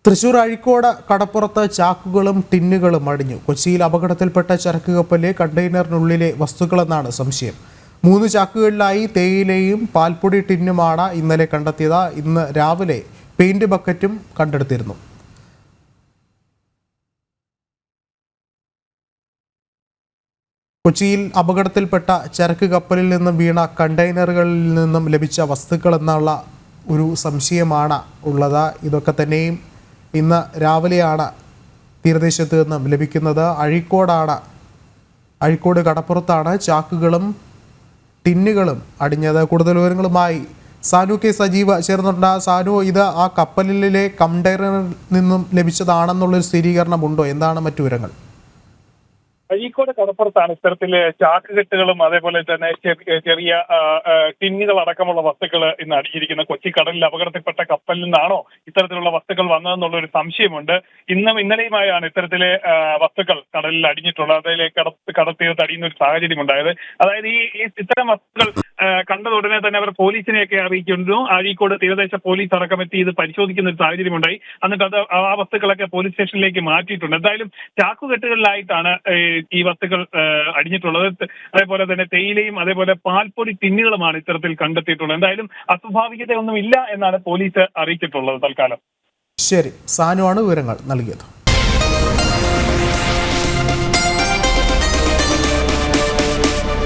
തൃശൂർ അഴീക്കോട് കടപ്പുറത്ത് ചാക്കുകളും ടിന്നുകളും അടിഞ്ഞു. കൊച്ചിയിൽ അപകടത്തിൽപ്പെട്ട ചരക്ക് കപ്പലിലെ കണ്ടെയ്നറിനുള്ളിലെ വസ്തുക്കളെന്നാണ് സംശയം. 3 ചാക്കുകളിലായി തേയിലയും പാൽപ്പൊടി ടിന്നുമാണ് ഇന്നലെ കണ്ടെത്തിയത്. ഇന്ന് രാവിലെ പെയിന്റ് ബക്കറ്റും കണ്ടെടുത്തിരുന്നു. കൊച്ചിയിൽ അപകടത്തിൽപ്പെട്ട ചരക്ക് കപ്പലിൽ നിന്നും വീണ കണ്ടെയ്നറുകളിൽ നിന്നും ലഭിച്ച വസ്തുക്കളെന്നുള്ള ഒരു സംശയമാണ് ഉള്ളത്. ഇതൊക്കെ തന്നെയും ഇന്ന് രാവിലെയാണ് തീരദേശത്ത് നിന്നും ലഭിക്കുന്നത്. അഴീക്കോട് കടപ്പുറത്താണ് ചാക്കുകളും ടിന്നുകളും അടിഞ്ഞത്. കൂടുതൽ വിവരങ്ങളുമായി സാനു കെ സജീവ് ചേർന്നിട്ടുണ്ട്. സാനു, ഇത് ആ കപ്പലിലെ കണ്ടെയ്നറിൽ നിന്നും ലഭിച്ചതാണെന്നുള്ളൊരു സ്ഥിരീകരണമുണ്ടോ? എന്താണ് മറ്റു വിവരങ്ങൾ? അഴീക്കോട് കടപ്പുറത്താണ് ഇത്തരത്തില് ചാക്കുകെട്ടുകളും അതേപോലെ തന്നെ ചെറിയ ടിന്നുകൾ അടക്കമുള്ള വസ്തുക്കൾ ഇന്ന് അടിഞ്ഞിരിക്കുന്നത്. കൊച്ചി കടലിൽ അപകടത്തിൽപ്പെട്ട കപ്പലിൽ നിന്നാണോ ഇത്തരത്തിലുള്ള വസ്തുക്കൾ വന്നതെന്നുള്ള ഒരു സംശയമുണ്ട്. ഇന്നും ഇന്നലെയുമായാണ് ഇത്തരത്തിലെ വസ്തുക്കൾ കടലിൽ അടിഞ്ഞിട്ടുള്ളത്. അതിലേക്ക് കടത്തിയത് അടിയുന്ന ഒരു സാഹചര്യം ഉണ്ടായത്. അതായത് ഇത്തരം വസ്തുക്കൾ കണ്ടതുടനെ തന്നെ അവർ പോലീസിനെയൊക്കെ അറിയിക്കുന്നു. അഴീക്കോട് തീരദേശ പോലീസ് അടക്കം എത്തി ഇത് പരിശോധിക്കുന്ന ഒരു സാഹചര്യമുണ്ടായി. എന്നിട്ട് ആ വസ്തുക്കളൊക്കെ പോലീസ് സ്റ്റേഷനിലേക്ക് മാറ്റിയിട്ടുണ്ട്. എന്തായാലും ചാക്കുകെട്ടുകളിലായിട്ടാണ് ഈ വസ്തുക്കൾ അടിഞ്ഞിട്ടുള്ളത്. അതേപോലെ തന്നെ തേയിലയും അതേപോലെ പാൽപ്പൊടി ടിന്നുകളുമാണ് ഇത്തരത്തിൽ കണ്ടെത്തിയിട്ടുള്ളത്. എന്തായാലും അസ്വാഭാവികതയൊന്നും ഇല്ല എന്നാണ് പോലീസ് അറിയിച്ചിട്ടുള്ളത് തൽക്കാലം. ശരി, സാനുവാണ് വിവരങ്ങൾ നൽകിയത്.